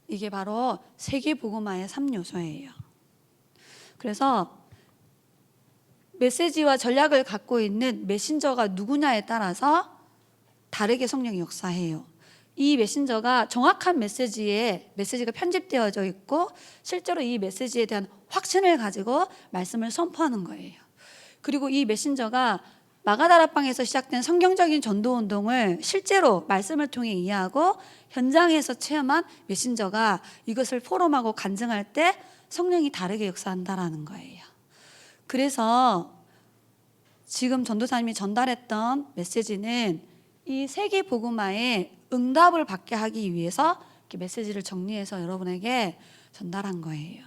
이게 바로 세계복음화의 3요소예요. 그래서 메시지와 전략을 갖고 있는 메신저가 누구냐에 따라서 다르게 성령이 역사해요. 이 메신저가 정확한 메시지가 편집되어져 있고 실제로 이 메시지에 대한 확신을 가지고 말씀을 선포하는 거예요. 그리고 이 메신저가 마가다락방에서 시작된 성경적인 전도운동을 실제로 말씀을 통해 이해하고 현장에서 체험한 메신저가 이것을 포럼하고 간증할 때 성령이 다르게 역사한다라는 거예요. 그래서 지금 전도사님이 전달했던 메시지는 이 세계 복음화에 응답을 받게 하기 위해서 이렇게 메시지를 정리해서 여러분에게 전달한 거예요.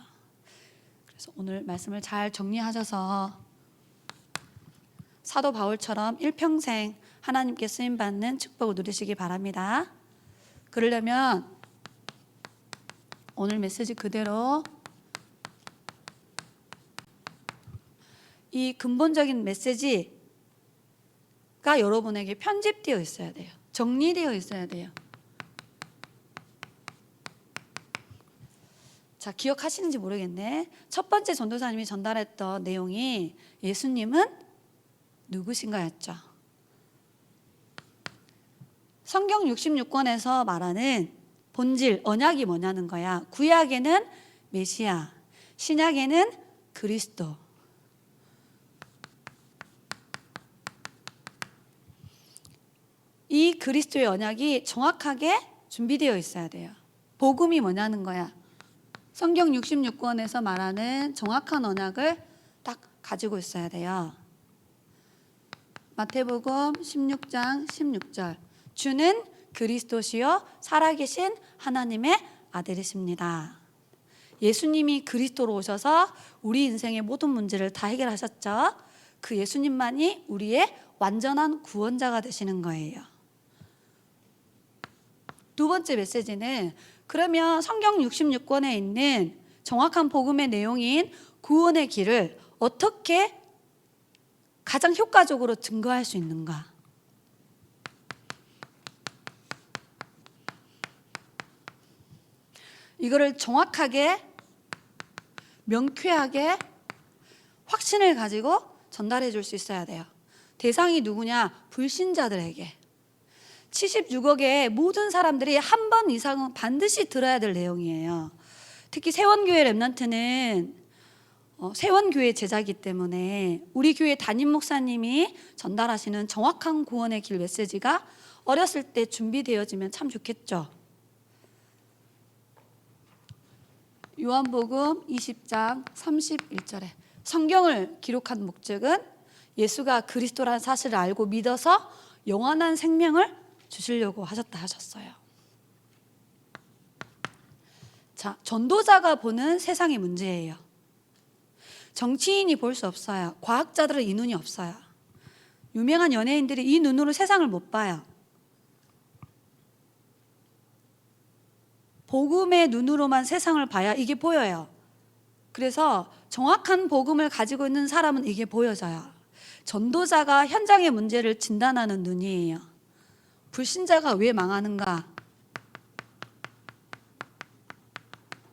그래서 오늘 말씀을 잘 정리하셔서 사도 바울처럼 일평생 하나님께 쓰임받는 축복을 누리시기 바랍니다. 그러려면 오늘 메시지 그대로 이 근본적인 메시지가 여러분에게 편집되어 있어야 돼요. 정리되어 있어야 돼요. 자, 기억하시는지 모르겠네. 첫 번째 전도사님이 전달했던 내용이 예수님은 누구신가였죠. 성경 66권에서 말하는 본질, 언약이 뭐냐는 거야. 구약에는 메시아, 신약에는 그리스도. 이 그리스도의 언약이 정확하게 준비되어 있어야 돼요. 복음이 뭐냐는 거야. 성경 66권에서 말하는 정확한 언약을 딱 가지고 있어야 돼요. 마태복음 16장 16절. 주는 그리스도시요 살아계신 하나님의 아들이십니다. 예수님이 그리스도로 오셔서 우리 인생의 모든 문제를 다 해결하셨죠. 그 예수님만이 우리의 완전한 구원자가 되시는 거예요. 두 번째 메시지는 그러면 성경 66권에 있는 정확한 복음의 내용인 구원의 길을 어떻게 가장 효과적으로 증거할 수 있는가? 이거를 정확하게 명쾌하게 확신을 가지고 전달해 줄 수 있어야 돼요. 대상이 누구냐? 불신자들에게. 76억의 모든 사람들이 한 번 이상은 반드시 들어야 될 내용이에요. 특히 세원교회 렘넌트는 세원교회 제자이기 때문에 우리 교회 담임 목사님이 전달하시는 정확한 구원의 길 메시지가 어렸을 때 준비되어지면 참 좋겠죠. 요한복음 20장 31절에 성경을 기록한 목적은 예수가 그리스도라는 사실을 알고 믿어서 영원한 생명을 주시려고 하셨어요. 자, 전도자가 보는 세상의 문제예요. 정치인이 볼 수 없어요. 과학자들은 이 눈이 없어요. 유명한 연예인들이 이 눈으로 세상을 못 봐요. 복음의 눈으로만 세상을 봐야 이게 보여요. 그래서 정확한 복음을 가지고 있는 사람은 이게 보여져요. 전도자가 현장의 문제를 진단하는 눈이에요. 불신자가 왜 망하는가?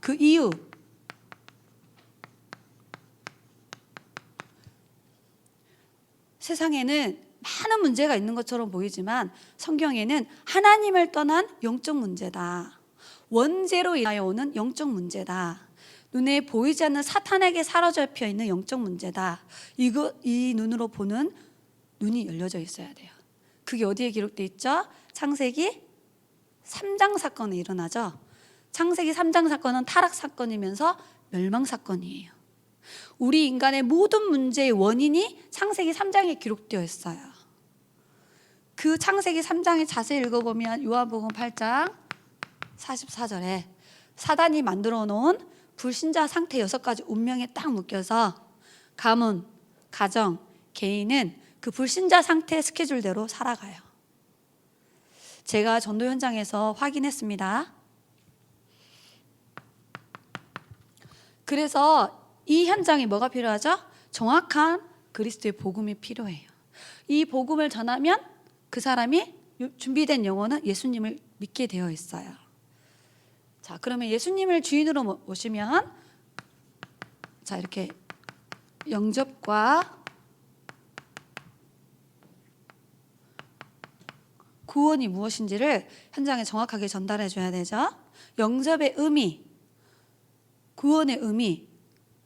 그 이유. 세상에는 많은 문제가 있는 것처럼 보이지만 성경에는 하나님을 떠난 영적 문제다. 원죄로 인하여 오는 영적 문제다. 눈에 보이지 않는 사탄에게 사로잡혀 있는 영적 문제다. 이 눈으로 보는 눈이 열려져 있어야 돼요. 그게 어디에 기록되어 있죠? 창세기 3장 사건에 일어나죠. 창세기 3장 사건은 타락 사건이면서 멸망 사건이에요. 우리 인간의 모든 문제의 원인이 창세기 3장에 기록되어 있어요. 그 창세기 3장에 자세히 읽어보면 요한복음 8장 44절에 사단이 만들어 놓은 불신자 상태 6가지 운명에 딱 묶여서 가문, 가정, 개인은 그 불신자 상태의 스케줄대로 살아가요. 제가 전도 현장에서 확인했습니다. 그래서 이 현장에 뭐가 필요하죠? 정확한 그리스도의 복음이 필요해요. 이 복음을 전하면 그 사람이 준비된 영혼은 예수님을 믿게 되어 있어요. 자, 그러면 예수님을 주인으로 모시면 자, 이렇게 영접과 구원이 무엇인지를 현장에 정확하게 전달해 줘야 되죠. 영접의 의미, 구원의 의미,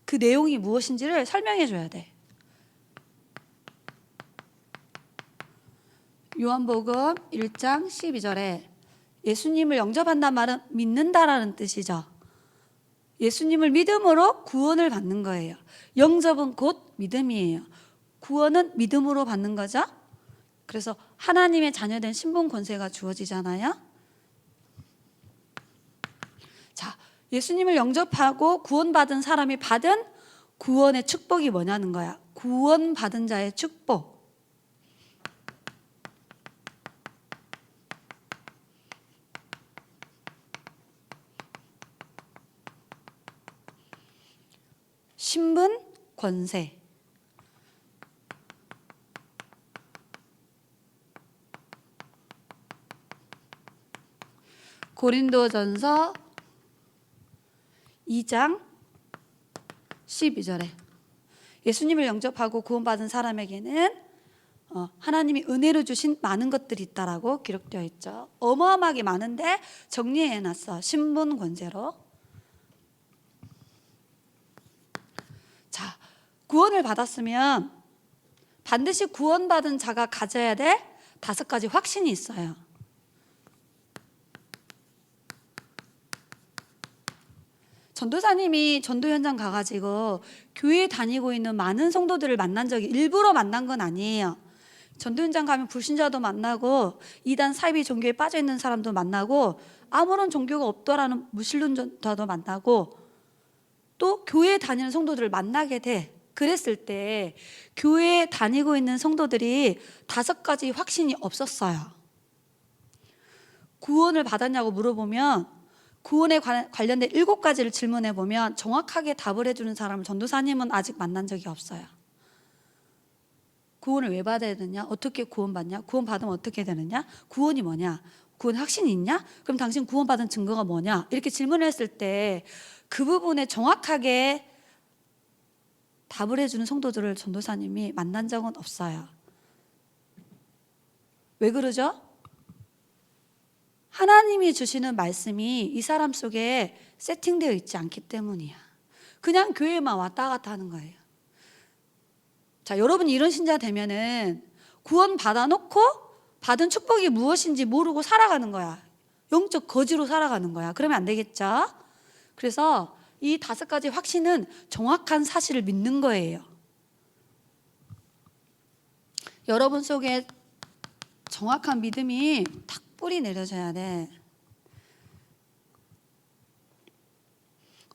그 내용이 무엇인지를 설명해 줘야 돼. 요한복음 1장 12절에 예수님을 영접한다는 말은 믿는다라는 뜻이죠. 예수님을 믿음으로 구원을 받는 거예요. 영접은 곧 믿음이에요. 구원은 믿음으로 받는 거죠. 그래서 하나님의 자녀된 신분 권세가 주어지잖아요. 자, 예수님을 영접하고 구원받은 사람이 받은 구원의 축복이 뭐냐는 거야. 구원받은 자의 축복. 신분, 권세. 고린도전서 2장 12절에 예수님을 영접하고 구원받은 사람에게는 하나님이 은혜로 주신 많은 것들이 있다라고 기록되어 있죠. 어마어마하게 많은데 정리해놨어. 신분, 권세로. 자, 구원을 받았으면 반드시 구원받은 자가 가져야 될 5가지 확신이 있어요. 전도사님이 전도 현장 가가지고 교회 다니고 있는 많은 성도들을 만난 적이 일부러 만난 건 아니에요. 전도 현장 가면 불신자도 만나고 이단 사이비 종교에 빠져 있는 사람도 만나고 아무런 종교가 없더라는 무신론자도 만나고 또 교회 다니는 성도들을 만나게 돼. 그랬을 때 교회에 다니고 있는 성도들이 5가지 확신이 없었어요. 구원을 받았냐고 물어보면 구원에 관련된 7가지를 질문해 보면 정확하게 답을 해주는 사람을 전도사님은 아직 만난 적이 없어요. 구원을 왜 받아야 되느냐? 어떻게 구원받냐? 구원받으면 어떻게 되느냐? 구원이 뭐냐? 구원 확신이 있냐? 그럼 당신 구원받은 증거가 뭐냐? 이렇게 질문을 했을 때 그 부분에 정확하게 답을 해주는 성도들을 전도사님이 만난 적은 없어요. 왜 그러죠? 하나님이 주시는 말씀이 이 사람 속에 세팅되어 있지 않기 때문이야. 그냥 교회만 왔다 갔다 하는 거예요. 자, 여러분이 이런 신자 되면은 구원 받아놓고 받은 축복이 무엇인지 모르고 살아가는 거야. 영적 거지로 살아가는 거야. 그러면 안 되겠죠? 그래서 이 5가지 확신은 정확한 사실을 믿는 거예요. 여러분 속에 정확한 믿음이 탁 뿌리 내려져야 돼.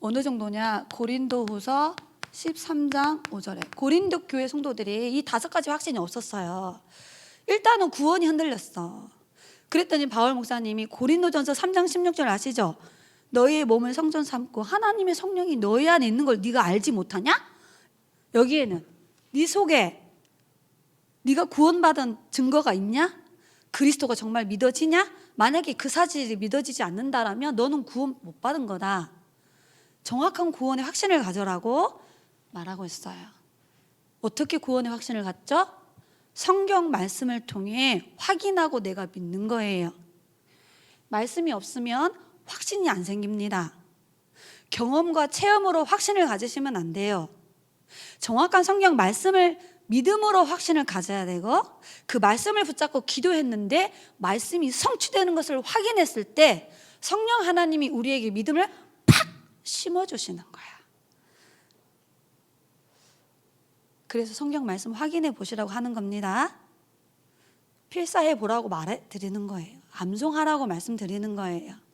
어느 정도냐? 고린도후서 13장 5절에 고린도 교회 성도들이 이 5가지 확신이 없었어요. 일단은 구원이 흔들렸어. 그랬더니 바울 목사님이 고린도전서 3장 16절 아시죠? 너희의 몸을 성전 삼고 하나님의 성령이 너희 안에 있는 걸 네가 알지 못하냐? 여기에는 네 속에 네가 구원받은 증거가 있냐? 그리스도가 정말 믿어지냐? 만약에 그 사실이 믿어지지 않는다라면 너는 구원 못 받은 거다. 정확한 구원의 확신을 가져라고 말하고 있어요. 어떻게 구원의 확신을 갖죠? 성경 말씀을 통해 확인하고 내가 믿는 거예요. 말씀이 없으면 확신이 안 생깁니다. 경험과 체험으로 확신을 가지시면 안 돼요. 정확한 성경 말씀을 믿음으로 확신을 가져야 되고 그 말씀을 붙잡고 기도했는데 말씀이 성취되는 것을 확인했을 때 성령 하나님이 우리에게 믿음을 팍 심어주시는 거야. 그래서 성경 말씀 확인해 보시라고 하는 겁니다. 필사해 보라고 말해 드리는 거예요. 암송하라고 말씀드리는 거예요.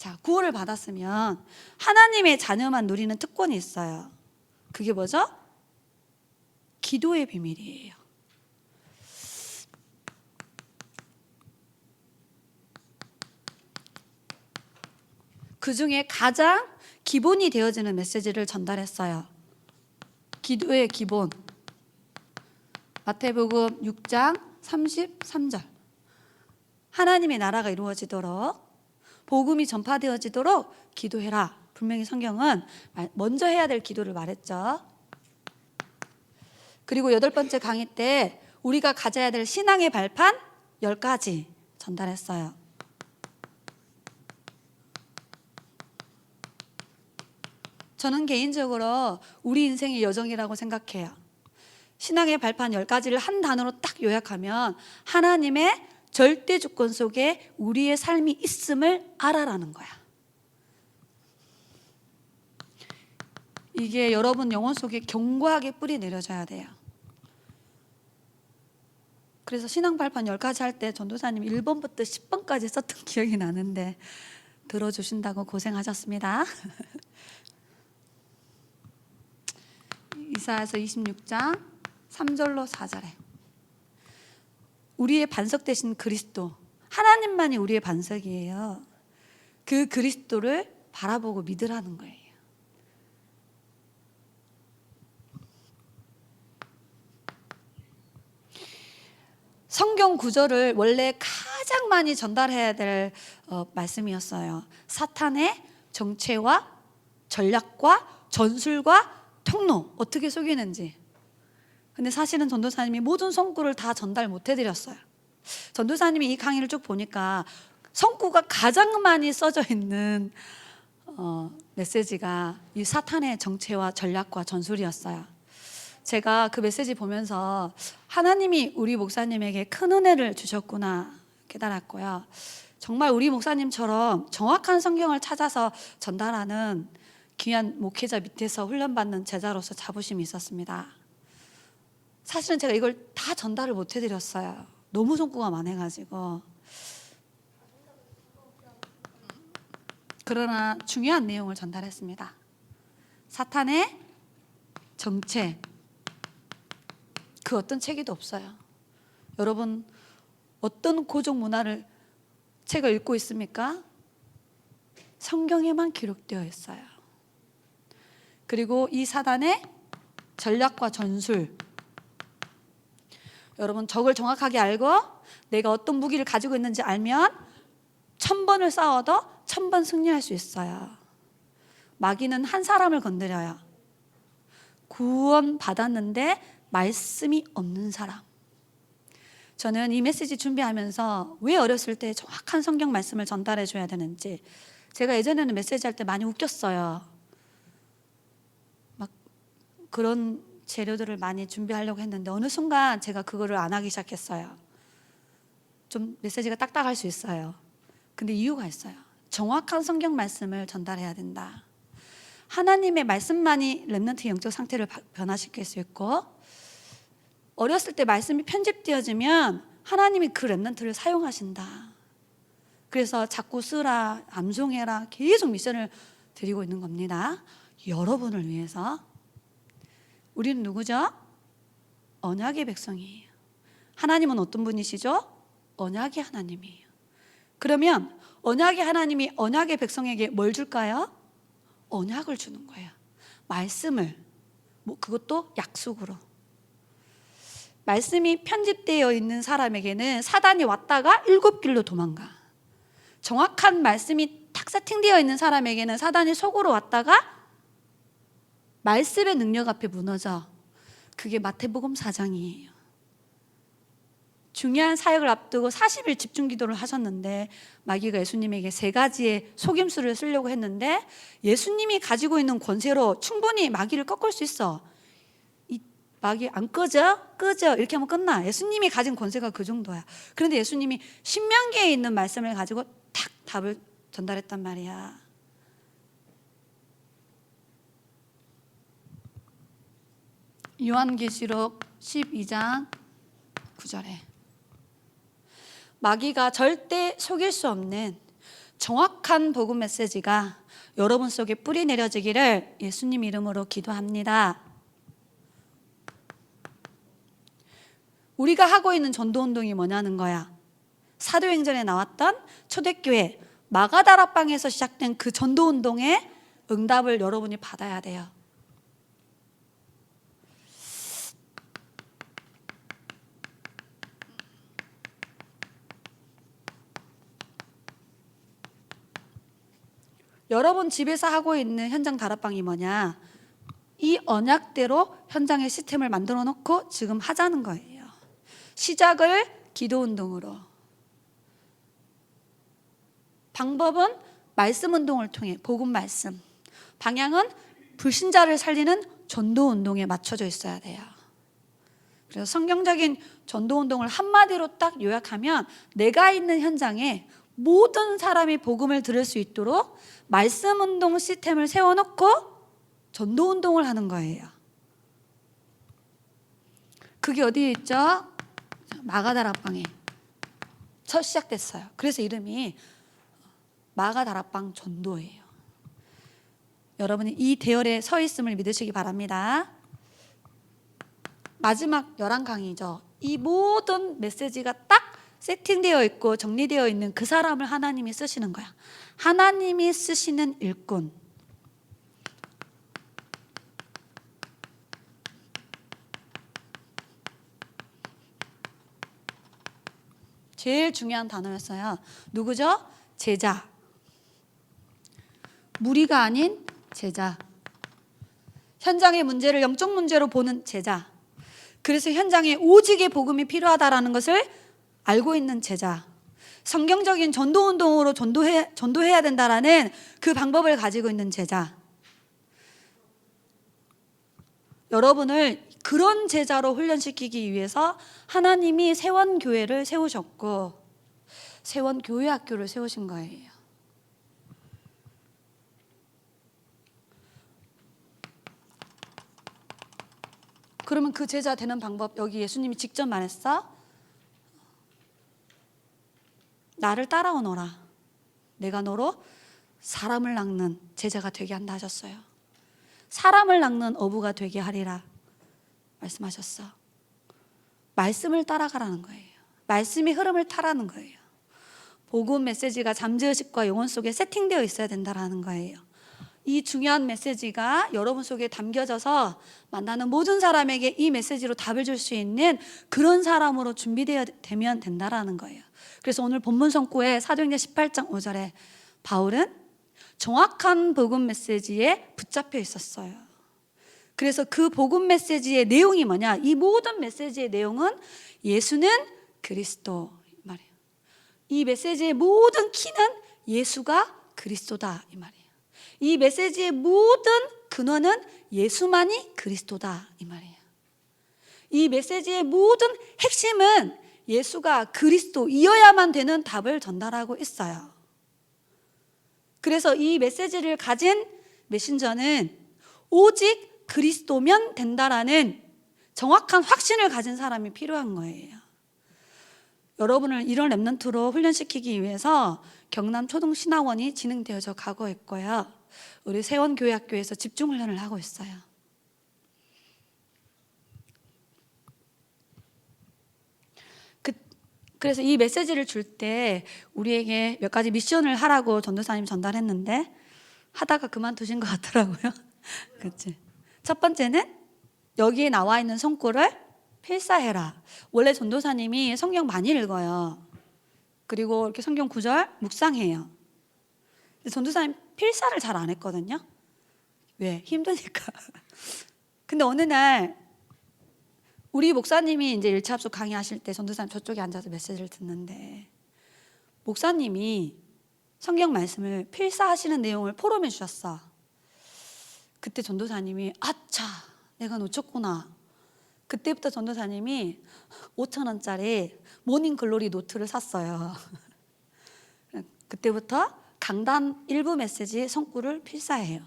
자, 구원을 받았으면 하나님의 자녀만 누리는 특권이 있어요. 그게 뭐죠? 기도의 비밀이에요. 그 중에 가장 기본이 되어지는 메시지를 전달했어요. 기도의 기본. 마태복음 6장 33절. 하나님의 나라가 이루어지도록 복음이 전파되어지도록 기도해라. 분명히 성경은 먼저 해야 될 기도를 말했죠. 그리고 8번째 강의 때 우리가 가져야 될 신앙의 발판 10가지 전달했어요. 저는 개인적으로 우리 인생의 여정이라고 생각해요. 신앙의 발판 10가지를 한 단어로 딱 요약하면 하나님의 절대 주권 속에 우리의 삶이 있음을 알아라는 거야. 이게 여러분 영혼 속에 견고하게 뿌리 내려져야 돼요. 그래서 신앙 발판 10가지 할 때 전도사님이 1번부터 10번까지 썼던 기억이 나는데 들어주신다고 고생하셨습니다. 이사야서 26장 3절로 4절에 우리의 반석 되신 그리스도, 하나님만이 우리의 반석이에요. 그 그리스도를 바라보고 믿으라는 거예요. 성경 구절을 원래 가장 많이 전달해야 될 말씀이었어요. 사탄의 정체와 전략과 전술과 통로, 어떻게 속이는지. 근데 사실은 전도사님이 모든 성구를 다 전달 못 해드렸어요. 전도사님이 이 강의를 쭉 보니까 성구가 가장 많이 써져 있는 메시지가 이 사탄의 정체와 전략과 전술이었어요. 제가 그 메시지 보면서 하나님이 우리 목사님에게 큰 은혜를 주셨구나 깨달았고요. 정말 우리 목사님처럼 정확한 성경을 찾아서 전달하는 귀한 목회자 밑에서 훈련받는 제자로서 자부심이 있었습니다. 사실은 제가 이걸 다 전달을 못 해드렸어요. 너무 성구가 많아가지고. 그러나 중요한 내용을 전달했습니다. 사탄의 정체, 그 어떤 책에도 없어요. 여러분 어떤 고정 문화를 책을 읽고 있습니까? 성경에만 기록되어 있어요. 그리고 이 사단의 전략과 전술, 여러분 적을 정확하게 알고 내가 어떤 무기를 가지고 있는지 알면 1000번을 싸워도 1000번 승리할 수 있어요. 마귀는 한 사람을 건드려요. 구원 받았는데 말씀이 없는 사람. 저는 이 메시지 준비하면서 왜 어렸을 때 정확한 성경 말씀을 전달해 줘야 되는지, 제가 예전에는 메시지 할 때 많이 웃겼어요. 막 그런 재료들을 많이 준비하려고 했는데 어느 순간 제가 그거를 안 하기 시작했어요. 좀 메시지가 딱딱할 수 있어요. 근데 이유가 있어요. 정확한 성경 말씀을 전달해야 된다. 하나님의 말씀만이 렘넌트 영적 상태를 변화시킬 수 있고, 어렸을 때 말씀이 편집되어지면 하나님이 그 렘넌트를 사용하신다. 그래서 자꾸 쓰라, 암송해라, 계속 미션을 드리고 있는 겁니다. 여러분을 위해서. 우리는 누구죠? 언약의 백성이에요. 하나님은 어떤 분이시죠? 언약의 하나님이에요. 그러면 언약의 하나님이 언약의 백성에게 뭘 줄까요? 언약을 주는 거예요. 말씀을, 그것도 약속으로. 말씀이 편집되어 있는 사람에게는 사단이 왔다가 7길로 도망가. 정확한 말씀이 탁 세팅되어 있는 사람에게는 사단이 속으로 왔다가 말씀의 능력 앞에 무너져. 그게 마태복음 4장이에요. 중요한 사역을 앞두고 40일 집중 기도를 하셨는데 마귀가 예수님에게 3가지의 속임수를 쓰려고 했는데 예수님이 가지고 있는 권세로 충분히 마귀를 꺾을 수 있어. 이 마귀 안 꺼져? 꺼져. 이렇게 하면 끝나. 예수님이 가진 권세가 그 정도야. 그런데 예수님이 신명기에 있는 말씀을 가지고 탁 답을 전달했단 말이야. 요한계시록 12장 9절에 마귀가 절대 속일 수 없는 정확한 복음 메시지가 여러분 속에 뿌리 내려지기를 예수님 이름으로 기도합니다. 우리가 하고 있는 전도운동이 뭐냐는 거야. 사도행전에 나왔던 초대교회 마가다락방에서 시작된 그 전도운동의 응답을 여러분이 받아야 돼요. 여러분 집에서 하고 있는 현장 다락방이 뭐냐? 이 언약대로 현장의 시스템을 만들어 놓고 지금 하자는 거예요. 시작을 기도 운동으로, 방법은 말씀 운동을 통해 복음 말씀, 방향은 불신자를 살리는 전도 운동에 맞춰져 있어야 돼요. 그래서 성경적인 전도 운동을 한마디로 딱 요약하면 내가 있는 현장에 모든 사람이 복음을 들을 수 있도록 말씀 운동 시스템을 세워놓고 전도 운동을 하는 거예요. 그게 어디에 있죠? 마가다락방에 첫 시작됐어요. 그래서 이름이 마가다락방 전도예요. 여러분이 이 대열에 서 있음을 믿으시기 바랍니다. 마지막 11강이죠. 이 모든 메시지가 딱 세팅되어 있고 정리되어 있는 그 사람을 하나님이 쓰시는 거야. 하나님이 쓰시는 일꾼. 제일 중요한 단어였어요. 누구죠? 제자. 무리가 아닌 제자. 현장의 문제를 영적 문제로 보는 제자. 그래서 현장에 오직의 복음이 필요하다라는 것을 알고 있는 제자. 성경적인 전도운동으로 전도해야 된다라는 그 방법을 가지고 있는 제자. 여러분을 그런 제자로 훈련시키기 위해서 하나님이 세원교회를 세우셨고 세원교회학교를 세우신 거예요. 그러면 그 제자 되는 방법 여기 예수님이 직접 말했어. 나를 따라오너라. 내가 너로 사람을 낚는 제자가 되게 한다 하셨어요. 사람을 낚는 어부가 되게 하리라 말씀하셨어. 말씀을 따라가라는 거예요. 말씀의 흐름을 타라는 거예요. 복음 메시지가 잠재의식과 영혼 속에 세팅되어 있어야 된다는 거예요. 이 중요한 메시지가 여러분 속에 담겨져서 만나는 모든 사람에게 이 메시지로 답을 줄 수 있는 그런 사람으로 준비되면 된다라는 거예요. 그래서 오늘 본문 성구에 사도행전 18장 5절에 바울은 정확한 복음 메시지에 붙잡혀 있었어요. 그래서 그 복음 메시지의 내용이 뭐냐? 이 모든 메시지의 내용은 예수는 그리스도 말이에요. 이 메시지의 모든 키는 예수가 그리스도다 이 말이에요. 이 메시지의 모든 근원은 예수만이 그리스도다 이 말이에요. 이 메시지의 모든 핵심은 예수가 그리스도이어야만 되는 답을 전달하고 있어요. 그래서 이 메시지를 가진 메신저는 오직 그리스도면 된다라는 정확한 확신을 가진 사람이 필요한 거예요. 여러분을 이런 렘넌트로 훈련시키기 위해서 경남 초등신학원이 진행되어져 가고 있고요. 우리 세원교회학교에서 집중훈련을 하고 있어요. 그래서 이 메시지를 줄 때 우리에게 몇 가지 미션을 하라고 전도사님 전달했는데 하다가 그만두신 것 같더라고요. 그치? 첫 번째는 여기에 나와 있는 성구를 필사해라. 원래 전도사님이 성경 많이 읽어요. 그리고 이렇게 성경 구절 묵상해요. 근데 전도사님 필사를 잘 안 했거든요. 왜? 힘드니까. 근데 어느 날 우리 목사님이 이제 1차 합숙 강의하실 때 전도사님 저쪽에 앉아서 메시지를 듣는데 목사님이 성경 말씀을 필사하시는 내용을 포럼해 주셨어. 그때 전도사님이 아차 내가 놓쳤구나. 그때부터 전도사님이 5,000원짜리 모닝글로리 노트를 샀어요. 그때부터 강단 1부 메시지 성구를 필사해요.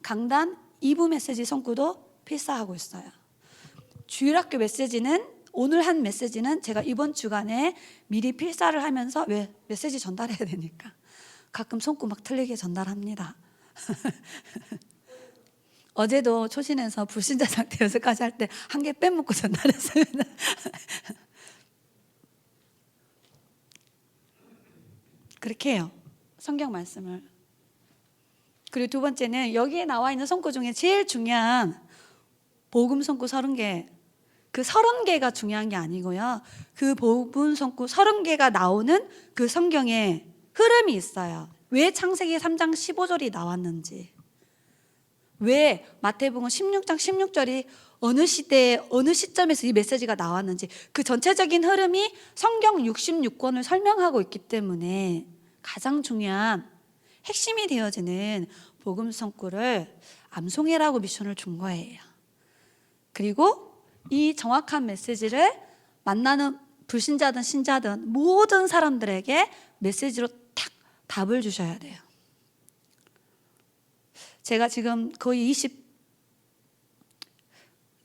강단 2부 메시지 성구도 필사하고 있어요. 주일학교 메시지는 오늘 한 메시지는 제가 이번 주간에 미리 필사를 하면서 왜 메시지 전달해야 되니까 가끔 손구 막 틀리게 전달합니다. 어제도 초신에서 불신자 상태 연습까지 할 때 한 개 빼먹고 전달했습니다. 그렇게 해요. 성경 말씀을. 그리고 두 번째는 여기에 나와 있는 성구 중에 제일 중요한 복음 성구 30개. 그 30개가 중요한 게 아니고요. 그 복음 성구 30개가 나오는 그 성경에 흐름이 있어요. 왜 창세기 3장 15절이 나왔는지, 왜 마태복음 16장 16절이 어느 시대에 어느 시점에서 이 메시지가 나왔는지, 그 전체적인 흐름이 성경 66권을 설명하고 있기 때문에 가장 중요한 핵심이 되어지는 복음 성구를 암송해라고 미션을 준 거예요. 그리고 이 정확한 메시지를 만나는 불신자든 신자든 모든 사람들에게 메시지로 탁 답을 주셔야 돼요. 제가 지금 거의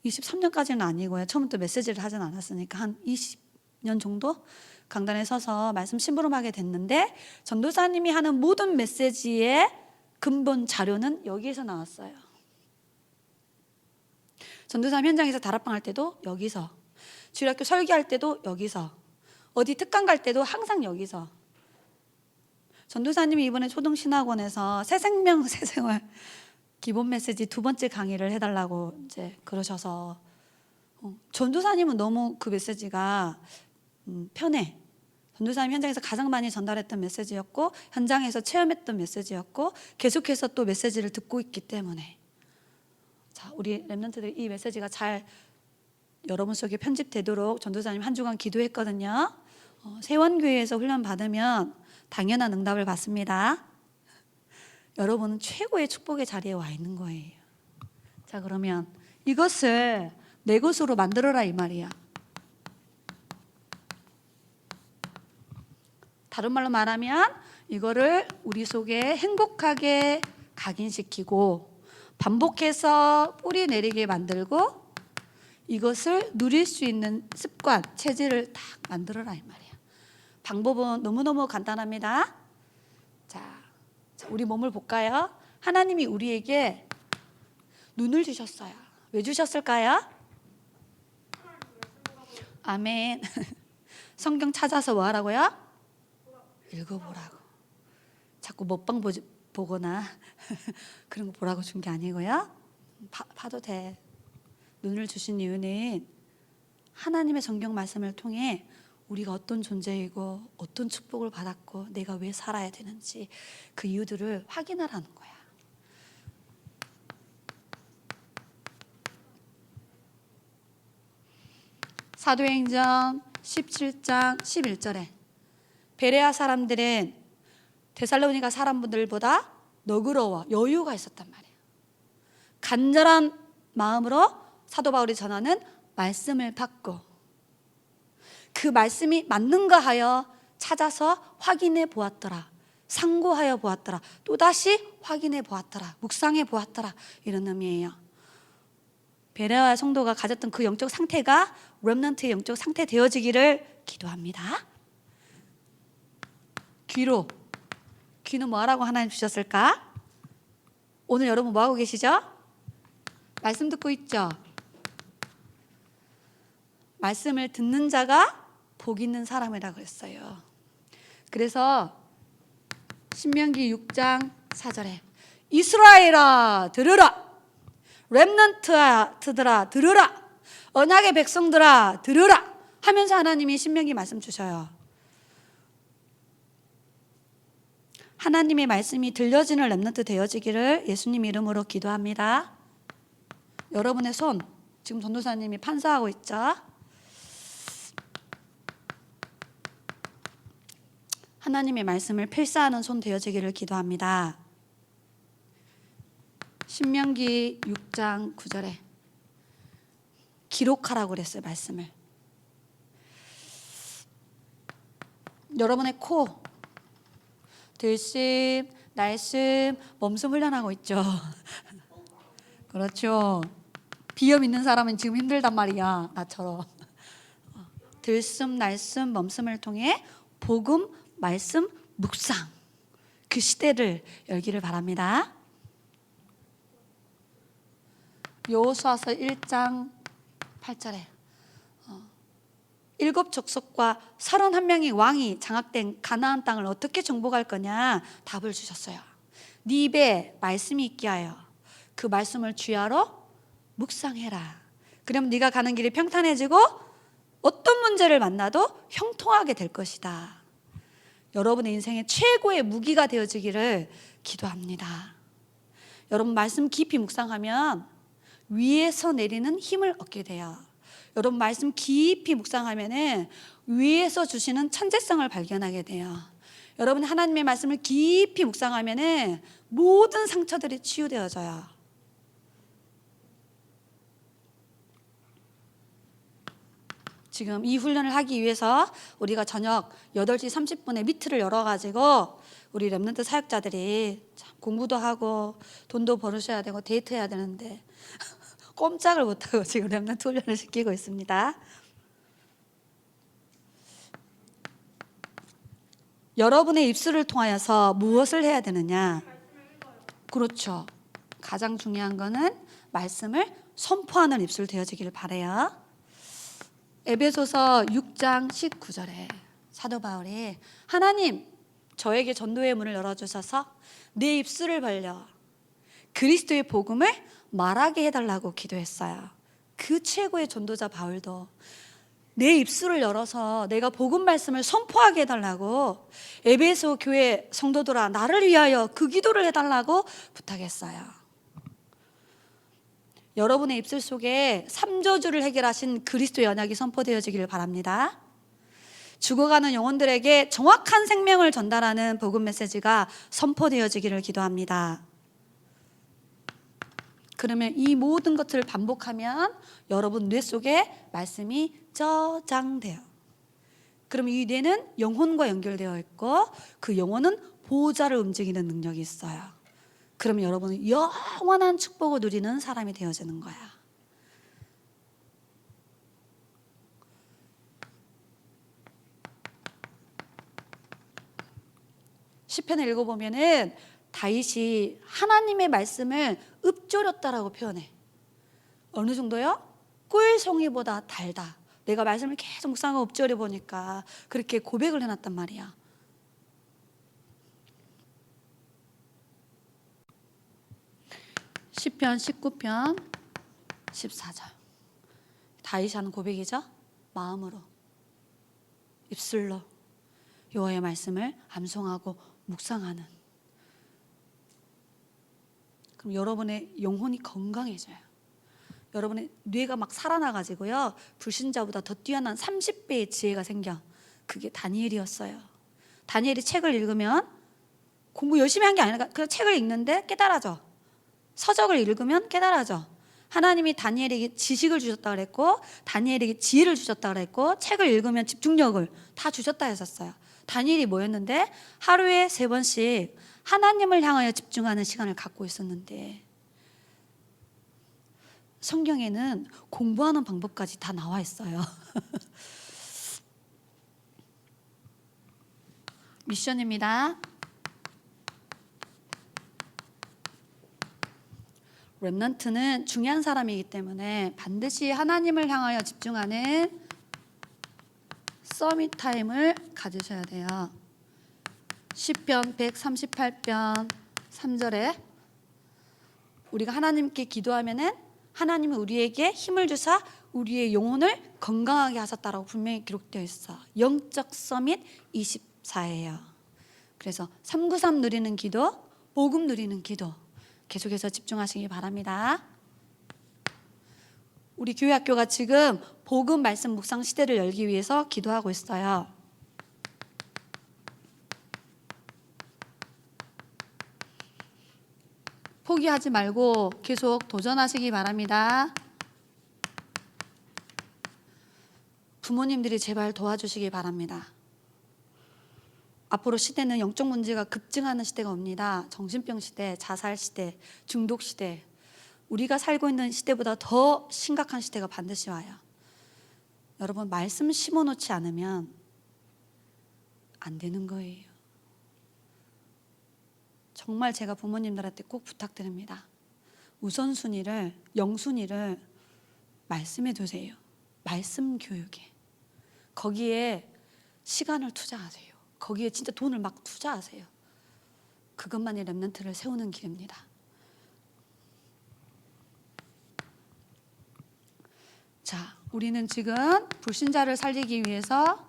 23년까지는 아니고요. 처음부터 메시지를 하진 않았으니까 한 20년 정도 강단에 서서 말씀 심부름하게 됐는데, 전도사님이 하는 모든 메시지의 근본 자료는 여기에서 나왔어요. 전도사님 현장에서 다락방 할 때도 여기서, 주일학교 설교할 때도 여기서, 어디 특강 갈 때도 항상 여기서. 전도사님이 이번에 초등신학원에서 새생명 새생활 기본 메시지 2번째 강의를 해달라고 이제 그러셔서, 전도사님은 너무 그 메시지가 편해. 전도사님 현장에서 가장 많이 전달했던 메시지였고, 현장에서 체험했던 메시지였고, 계속해서 또 메시지를 듣고 있기 때문에, 자, 우리 랩런트들이 이 메시지가 잘 여러분 속에 편집되도록 전도사님 한 주간 기도했거든요. 세원교회에서 훈련 받으면 당연한 응답을 받습니다. 여러분은 최고의 축복의 자리에 와 있는 거예요. 자, 그러면 이것을 내 것으로 만들어라 이 말이야. 다른 말로 말하면 이거를 우리 속에 행복하게 각인시키고 반복해서 뿌리 내리게 만들고 이것을 누릴 수 있는 습관, 체질을 딱 만들어라 이 말이야. 방법은 너무너무 간단합니다. 자, 우리 몸을 볼까요? 하나님이 우리에게 눈을 주셨어요. 왜 주셨을까요? 아멘. 성경 찾아서 뭐 하라고요? 읽어보라고. 자꾸 먹방 보거나 그런 거 보라고 준 게 아니고요. 봐도 돼. 눈을 주신 이유는 하나님의 성경 말씀을 통해 우리가 어떤 존재이고 어떤 축복을 받았고 내가 왜 살아야 되는지 그 이유들을 확인하라는 거야. 사도행전 17장 11절에 베레아 사람들은 데살로니가 사람들보다 너그러워 여유가 있었단 말이에요. 간절한 마음으로 사도 바울이 전하는 말씀을 받고 그 말씀이 맞는가 하여 찾아서 확인해 보았더라. 상고하여 보았더라. 또다시 확인해 보았더라. 묵상해 보았더라. 이런 의미예요. 베레아 성도가 가졌던 그 영적 상태가 렘넌트의 영적 상태 되어지기를 기도합니다. 귀는 뭐 하라고 하나님 주셨을까? 오늘 여러분 뭐 하고 계시죠? 말씀 듣고 있죠? 말씀을 듣는 자가 복 있는 사람이라고 했어요. 그래서 신명기 6장 4절에 이스라엘아 들으라, 렘넌트들아 들으라, 언약의 백성들아 들으라 하면서 하나님이 신명기 말씀 주셔요. 하나님의 말씀이 들려지는 렘넌트 되어지기를 예수님 이름으로 기도합니다. 여러분의 손, 지금 전도사님이 판사하고 있죠? 하나님의 말씀을 필사하는 손 되어지기를 기도합니다. 신명기 6장 9절에 기록하라고 그랬어요. 말씀을. 여러분의 코, 들숨, 날숨, 몸숨 훈련하고 있죠. 그렇죠. 비염 있는 사람은 지금 힘들단 말이야. 나처럼. 들숨, 날숨, 몸숨을 통해 복음, 말씀, 묵상 그 시대를 열기를 바랍니다. 여호수아서 1장 8절에 7 족속과 31명의 왕이 장악된 가나안 땅을 어떻게 정복할 거냐 답을 주셨어요. 네 입에 말씀이 있게 하여 그 말씀을 주야로 묵상해라. 그럼 네가 가는 길이 평탄해지고 어떤 문제를 만나도 형통하게 될 것이다. 여러분의 인생의 최고의 무기가 되어지기를 기도합니다. 여러분 말씀 깊이 묵상하면 위에서 내리는 힘을 얻게 돼요. 여러분 말씀 깊이 묵상하면은 위에서 주시는 천재성을 발견하게 돼요. 여러분 하나님의 말씀을 깊이 묵상하면은 모든 상처들이 치유되어져요. 지금 이 훈련을 하기 위해서 우리가 저녁 8시 30분에 미트를 열어가지고 우리 렘넌트 사역자들이 참 공부도 하고 돈도 벌으셔야 되고 데이트해야 되는데 꼼짝을 못하고 지금 렘넌트 훈련을 시키고 있습니다. 여러분의 입술을 통하여서 무엇을 해야 되느냐? 그렇죠. 가장 중요한 거는 말씀을 선포하는 입술 되어지기를 바라요. 에베소서 6장 19절에 사도 바울이 하나님 저에게 전도의 문을 열어주셔서 내 입술을 벌려 그리스도의 복음을 말하게 해달라고 기도했어요. 그 최고의 전도자 바울도 내 입술을 열어서 내가 복음 말씀을 선포하게 해달라고 에베소 교회 성도들아 나를 위하여 그 기도를 해달라고 부탁했어요. 여러분의 입술 속에 삼저주를 해결하신 그리스도의 언약이 선포되어지기를 바랍니다. 죽어가는 영혼들에게 정확한 생명을 전달하는 복음 메시지가 선포되어지기를 기도합니다. 그러면 이 모든 것들을 반복하면 여러분 뇌 속에 말씀이 저장돼요. 그럼 이 뇌는 영혼과 연결되어 있고 그 영혼은 보호자를 움직이는 능력이 있어요. 그러면 여러분은 영원한 축복을 누리는 사람이 되어지는 거야. 시편을 읽어보면은 다윗이 하나님의 말씀을 읊조렸다라고 표현해. 어느 정도요? 꿀송이보다 달다. 내가 말씀을 계속 묵상하고 읊조려 보니까 그렇게 고백을 해놨단 말이야. 시편 19편 14절 다윗이 하는 고백이죠. 마음으로 입술로 여호와의 말씀을 암송하고 묵상하는. 그럼 여러분의 영혼이 건강해져요. 여러분의 뇌가 막 살아나가지고요 불신자보다 더 뛰어난 30배의 지혜가 생겨. 그게 다니엘이었어요. 다니엘이 책을 읽으면 공부 열심히 한 게 아니라 그냥 책을 읽는데 깨달아져. 서적을 읽으면 깨달아져. 하나님이 다니엘에게 지식을 주셨다 그랬고 다니엘에게 지혜를 주셨다 그랬고 책을 읽으면 집중력을 다 주셨다 했었어요. 다니엘이 뭐였는데 하루에 3번씩 하나님을 향하여 집중하는 시간을 갖고 있었는데 성경에는 공부하는 방법까지 다 나와 있어요. 미션입니다. 렘넌트는 중요한 사람이기 때문에 반드시 하나님을 향하여 집중하는 서밋 타임을 가지셔야 돼요. 시편 138편 3절에 우리가 하나님께 기도하면은 하나님은 우리에게 힘을 주사 우리의 영혼을 건강하게 하셨다라고 분명히 기록되어 있어. 영적 서밋 24예요. 그래서 393 누리는 기도, 복음 누리는 기도 계속해서 집중하시기 바랍니다. 우리 교회 학교가 지금 복음 말씀 묵상 시대를 열기 위해서 기도하고 있어요. 포기하지 말고 계속 도전하시기 바랍니다. 부모님들이 제발 도와주시기 바랍니다. 앞으로 시대는 영적 문제가 급증하는 시대가 옵니다. 정신병 시대, 자살 시대, 중독 시대. 우리가 살고 있는 시대보다 더 심각한 시대가 반드시 와요. 여러분 말씀 심어놓지 않으면 안 되는 거예요. 정말 제가 부모님들한테 꼭 부탁드립니다. 우선순위를 영순위를 말씀에 두세요. 말씀 교육에. 거기에 시간을 투자하세요. 거기에 진짜 돈을 막 투자하세요. 그것만이 렘넌트를 세우는 길입니다. 자, 우리는 지금 불신자를 살리기 위해서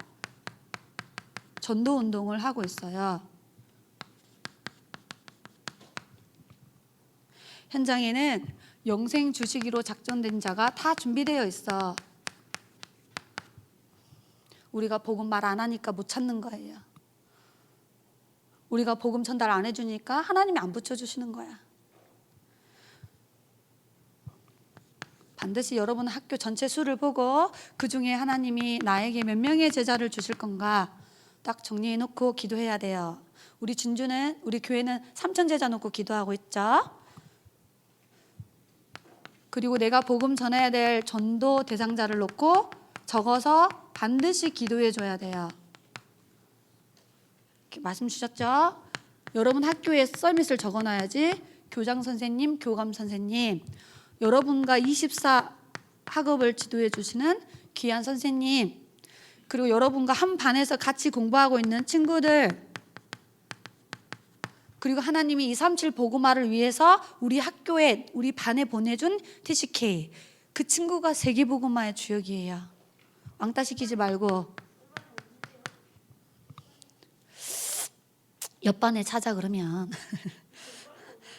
전도 운동을 하고 있어요. 현장에는 영생 주시기로 작정된 자가 다 준비되어 있어. 우리가 복음 말 안 하니까 못 찾는 거예요. 우리가 복음 전달 안 해주니까 하나님이 안 붙여주시는 거야. 반드시 여러분 학교 전체 수를 보고 그 중에 하나님이 나에게 몇 명의 제자를 주실 건가 딱 정리해 놓고 기도해야 돼요. 우리 준주는, 우리 교회는 3,000 제자 놓고 기도하고 있죠. 그리고 내가 복음 전해야 될 전도 대상자를 놓고 적어서 반드시 기도해 줘야 돼요. 이렇게 말씀 주셨죠? 여러분 학교에 서밋을 적어놔야지. 교장 선생님, 교감 선생님, 여러분과 24 학업을 지도해 주시는 귀한 선생님, 그리고 여러분과 한 반에서 같이 공부하고 있는 친구들, 그리고 하나님이 237 복음화를 위해서 우리 학교에, 우리 반에 보내준 TCK, 그 친구가 세계 복음화의 주역이에요. 왕따 시키지 말고 옆반에 찾아 그러면.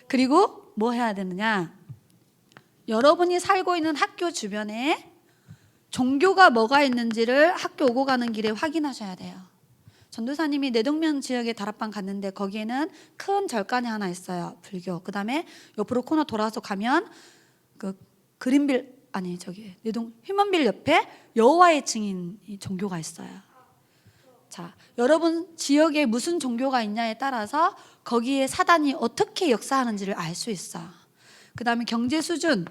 그리고 뭐 해야 되느냐, 여러분이 살고 있는 학교 주변에 종교가 뭐가 있는지를 학교 오고 가는 길에 확인하셔야 돼요. 전도사님이 내동면 지역에 다락방 갔는데 거기에는 큰 절간이 하나 있어요. 불교. 그 다음에 옆으로 코너 돌아서 가면 그 그린빌, 아니 저기 내동 휴먼빌 옆에 여호와의 증인 종교가 있어요. 자, 여러분 지역에 무슨 종교가 있냐에 따라서 거기에 사단이 어떻게 역사하는지를 알 수 있어. 그 다음에 경제 수준,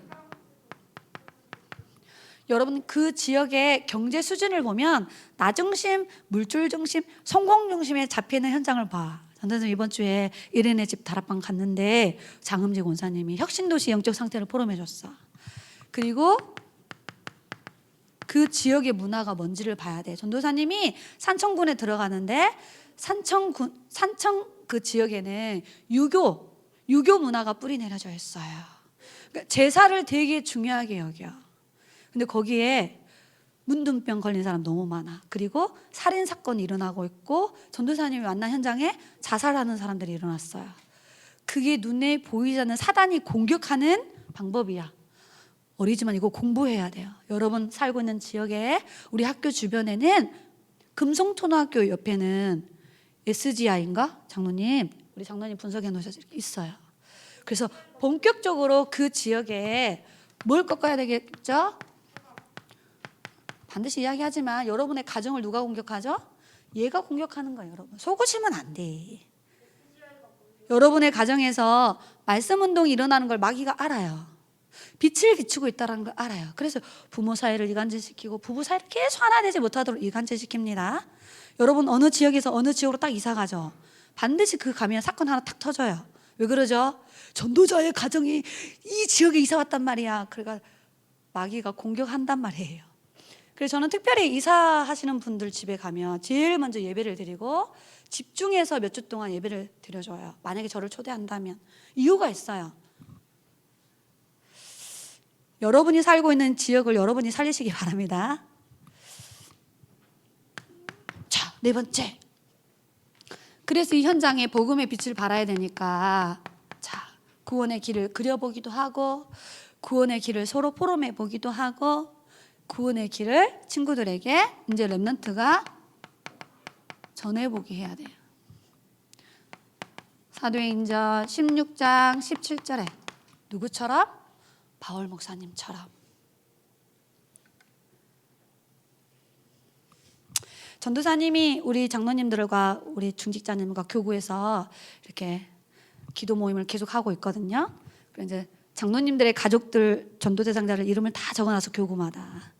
여러분 그 지역의 경제 수준을 보면 나 중심, 물질 중심, 성공 중심에 잡히는 현장을 봐. 전도사님 이번 주에 이른의 집 다락방 갔는데 장음지 권사님이 혁신도시 영적 상태를 포럼해 줬어. 그리고 그 지역의 문화가 뭔지를 봐야 돼. 전도사님이 산청군에 들어가는데 산청 그 지역에는 유교 문화가 뿌리 내려져 있어요. 그러니까 제사를 되게 중요하게 여겨. 근데 거기에 문둥병 걸린 사람 너무 많아. 그리고 살인 사건이 일어나고 있고 전도사님이 만난 현장에 자살하는 사람들이 일어났어요. 그게 눈에 보이지 않는 사단이 공격하는 방법이야. 어리지만 이거 공부해야 돼요. 여러분 살고 있는 지역에, 우리 학교 주변에는 금송초등학교 옆에는 SGI인가? 장로님, 우리 장로님 분석해 놓으셔서 있어요. 그래서 본격적으로 그 지역에 뭘 꺾어야 되겠죠? 반드시 이야기하지만 여러분의 가정을 누가 공격하죠? 얘가 공격하는 거예요. 여러분 속으시면 안 돼. 여러분의 가정에서 말씀 운동이 일어나는 걸 마귀가 알아요. 빛을 비추고 있다는 걸 알아요. 그래서 부모 사이를 이간질시키고 부부 사이를 계속 하나 되지 못하도록 이간질시킵니다. 여러분 어느 지역에서 어느 지역으로 딱 이사 가죠. 반드시 그 가면 사건 하나 탁 터져요. 왜 그러죠? 전도자의 가정이 이 지역에 이사 왔단 말이야. 그러니까 마귀가 공격한단 말이에요. 그래서 저는 특별히 이사하시는 분들 집에 가면 제일 먼저 예배를 드리고 집중해서 몇 주 동안 예배를 드려줘요. 만약에 저를 초대한다면. 이유가 있어요. 여러분이 살고 있는 지역을 여러분이 살리시기 바랍니다. 자, 네 번째. 그래서 이 현장에 복음의 빛을 발하야 되니까, 자, 구원의 길을 그려보기도 하고 구원의 길을 서로 포럼해 보기도 하고 구원의 길을 친구들에게 이제 렘넌트가 전해보게 해야 돼요. 사도행전 16장 17절에 누구처럼? 바울 목사님처럼. 전도사님이 우리 장로님들과 우리 중직자님과 교구에서 이렇게 기도 모임을 계속 하고 있거든요. 그래서 이제 장로님들의 가족들 전도 대상자를 이름을 다 적어놔서 교구마다.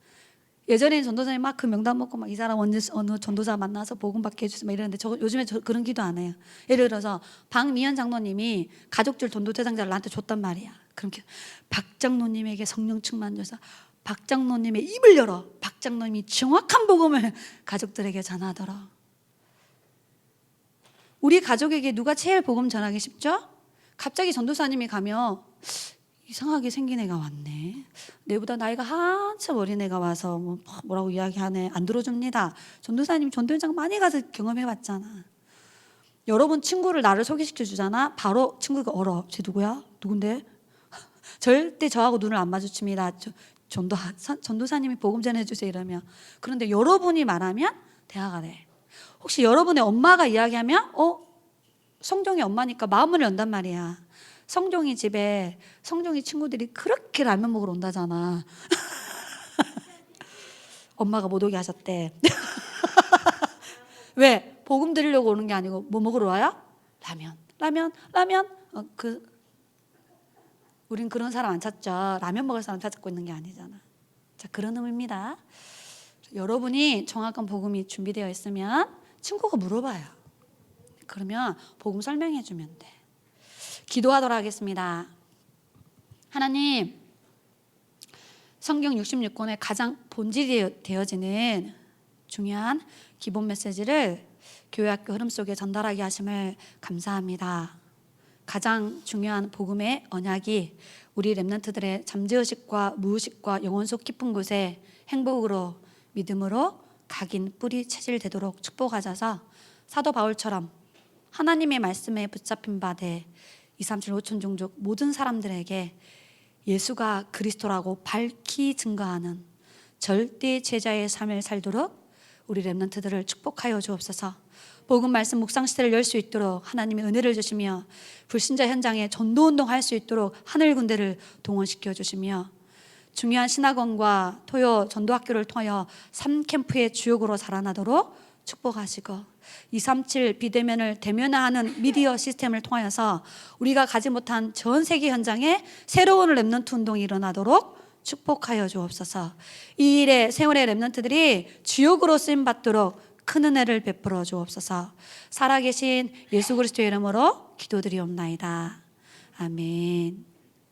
예전에는 전도사님 막 그 명단 먹고 막 이 사람 언제 어느 전도사 만나서 복음 받게 해주세요 막 이러는데 요즘에 그런 기도 안 해요. 예를 들어서 박미연 장로님이 가족들 전도 대상자를 나한테 줬단 말이야. 그럼 박 장로님에게 성령 충만 줘서 박 장로님의 입을 열어 박 장로님이 정확한 복음을 가족들에게 전하도록. 우리 가족에게 누가 제일 복음 전하기 쉽죠? 갑자기 전도사님이 가면 이상하게 생긴 애가 왔네. 내보다 나이가 한참 어린 애가 와서 뭐라고 이야기하네. 안 들어줍니다. 전도사님 전도 현장 많이 가서 경험해봤잖아. 여러분 친구를 나를 소개시켜 주잖아. 바로 친구가 얼어. 쟤 누구야? 누군데? 절대 저하고 눈을 안 마주칩니다. 전도사님이 복음 전해주세요 이러면. 그런데 여러분이 말하면 대화가 돼. 혹시 여러분의 엄마가 이야기하면 성종이 엄마니까 마음을 연단 말이야. 성종이 집에 성종이 친구들이 그렇게 라면 먹으러 온다잖아. 엄마가 못 오게 하셨대. 왜? 복음 들으려고 오는 게 아니고 뭐 먹으러 와요? 라면. 우린 그런 사람 안 찾죠. 라면 먹을 사람 찾고 있는 게 아니잖아. 자, 그런 의미입니다. 여러분이 정확한 복음이 준비되어 있으면 친구가 물어봐요. 그러면 복음 설명해 주면 돼. 기도하도록 하겠습니다. 하나님, 성경 66권의 가장 본질이 되어지는 중요한 기본 메시지를 교회학교 흐름 속에 전달하게 하심을 감사합니다. 가장 중요한 복음의 언약이 우리 렘넌트들의 잠재의식과 무의식과 영혼 속 깊은 곳에 행복으로 믿음으로 각인 뿌리 체질되도록 축복하셔서 사도 바울처럼 하나님의 말씀에 붙잡힌 바 돼 237 5천 종족 모든 사람들에게 예수가 그리스도라고 밝히 증거하는 절대 제자의 삶을 살도록 우리 렘넌트들을 축복하여 주옵소서. 복음 말씀 묵상 시대를 열 수 있도록 하나님의 은혜를 주시며 불신자 현장에 전도운동 할 수 있도록 하늘 군대를 동원시켜 주시며 중요한 신학원과 토요 전도학교를 통하여 3캠프의 주역으로 자라나도록 축복하시고 237 비대면을 대면화하는 미디어 시스템을 통하여서 우리가 가지 못한 전 세계 현장에 새로운 렘넌트 운동이 일어나도록 축복하여 주옵소서. 이 일에 세월의 렘넌트들이 주역으로 쓰임받도록 큰 은혜를 베풀어 주옵소서. 살아계신 예수 그리스도의 이름으로 기도드리옵나이다. 아멘.